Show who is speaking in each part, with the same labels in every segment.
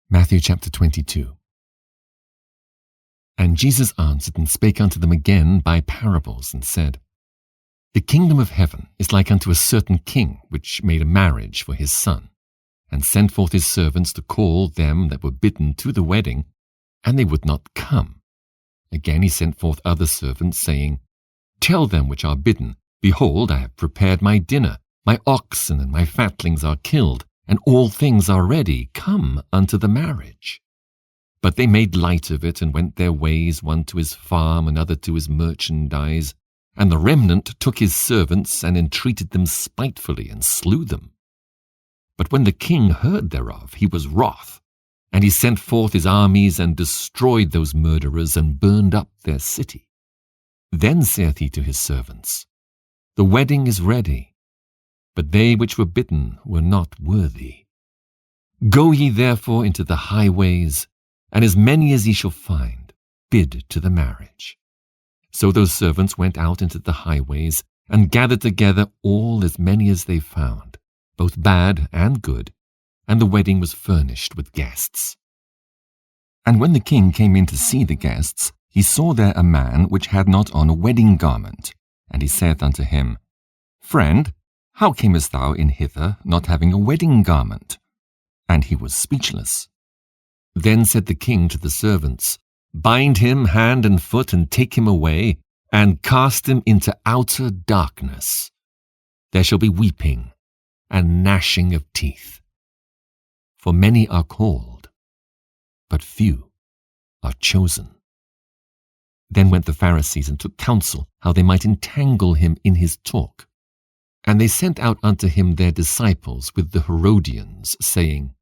Speaker 1: Matthew chapter 22. And Jesus answered and spake unto them again by parables, and said, The kingdom of heaven is like unto a certain king, which made a marriage for his son, and sent forth his servants to call them that were bidden to the wedding, and they would not come. Again he sent forth other servants, saying, Tell them which are bidden, Behold, I have prepared my dinner, my oxen and my fatlings are killed, and all things are ready, come unto the marriage. But they made light of it, and went their ways, one to his farm, another to his merchandise. And the remnant took his servants, and entreated them spitefully, and slew them. But when the king heard thereof, he was wroth, and he sent forth his armies, and destroyed those murderers, and burned up their city. Then saith he to his servants, The wedding is ready, but they which were bidden were not worthy. Go ye therefore into the highways, and as many as ye shall find, bid to the marriage. So those servants went out into the highways, and gathered together all as many as they found, both bad and good, and the wedding was furnished with guests. And when the king came in to see the guests, he saw there a man which had not on a wedding garment. And he saith unto him, Friend, how camest thou in hither, not having a wedding garment? And he was speechless. Then said the king to the servants, Bind him hand and foot, and take him away, and cast him into outer darkness. There shall be weeping and gnashing of teeth. For many are called, but few are chosen. Then went the Pharisees and took counsel how they might entangle him in his talk. And they sent out unto him their disciples with the Herodians, saying,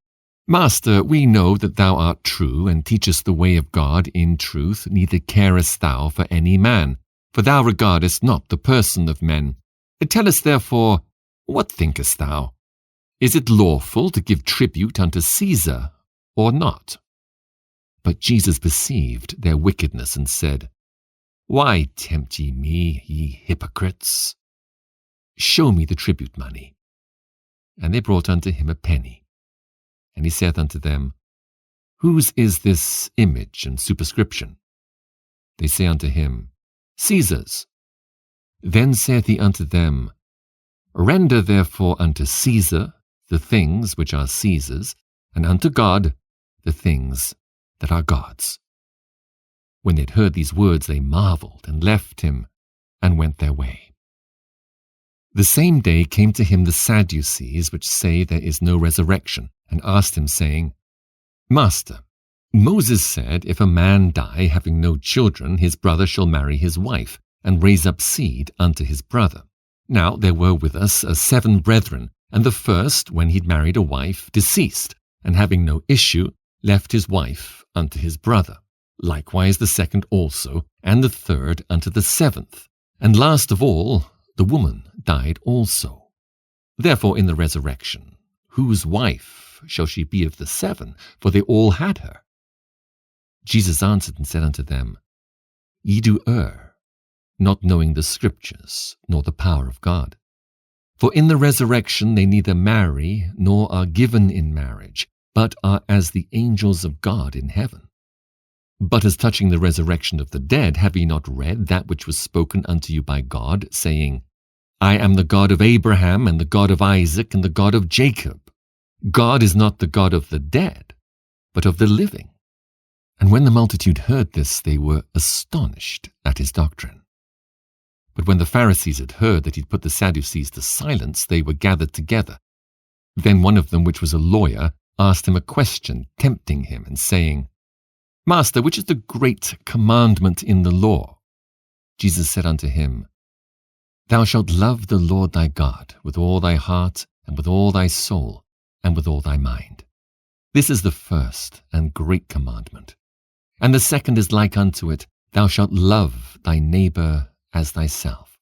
Speaker 1: Master, we know that thou art true, and teachest the way of God in truth, neither carest thou for any man, for thou regardest not the person of men. Tell us therefore, what thinkest thou? Is it lawful to give tribute unto Caesar, or not? But Jesus perceived their wickedness, and said, Why tempt ye me, ye hypocrites? Show me the tribute money. And they brought unto him a penny. And he saith unto them, Whose is this image and superscription? They say unto him, Caesar's. Then saith he unto them, Render therefore unto Caesar the things which are Caesar's, and unto God the things that are God's. When they had heard these words, they marveled, and left him, and went their way. The same day came to him the Sadducees, which say there is no resurrection, and asked him, saying, Master, Moses said, If a man die having no children, his brother shall marry his wife, and raise up seed unto his brother. Now there were with us 7 brethren, and the first, when he'd married a wife, deceased, and having no issue, left his wife unto his brother. Likewise the second also, and the third unto the 7th. And last of all, the woman died also. Therefore in the resurrection, whose wife shall she be of the 7? For they all had her. Jesus answered and said unto them, Ye do err, not knowing the Scriptures, nor the power of God. For in the resurrection they neither marry, nor are given in marriage, but are as the angels of God in heaven. But as touching the resurrection of the dead, have ye not read that which was spoken unto you by God, saying, I am the God of Abraham, and the God of Isaac, and the God of Jacob. God is not the God of the dead, but of the living. And when the multitude heard this, they were astonished at his doctrine. But when the Pharisees had heard that he'd put the Sadducees to silence, they were gathered together. Then one of them, which was a lawyer, asked him a question, tempting him, and saying, Master, which is the great commandment in the law? Jesus said unto him, Thou shalt love the Lord thy God with all thy heart, and with all thy soul, and with all thy mind. This is the first and great commandment. And the second is like unto it, Thou shalt love thy neighbor as thyself.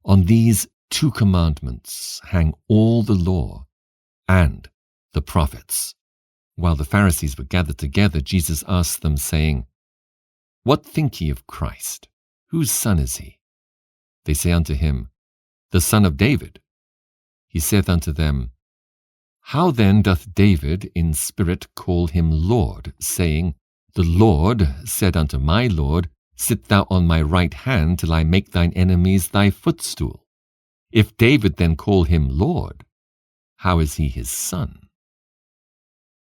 Speaker 1: On these 2 commandments hang all the law and the prophets. While the Pharisees were gathered together, Jesus asked them, saying, What think ye of Christ? Whose son is he? They say unto him, The son of David. He saith unto them, How then doth David in spirit call him Lord, saying, The Lord said unto my Lord, Sit thou on my right hand till I make thine enemies thy footstool? If David then call him Lord, how is he his son?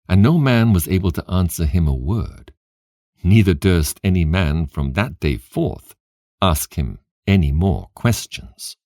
Speaker 1: And no man was able to answer him a word, neither durst any man from that day forth ask him any more questions.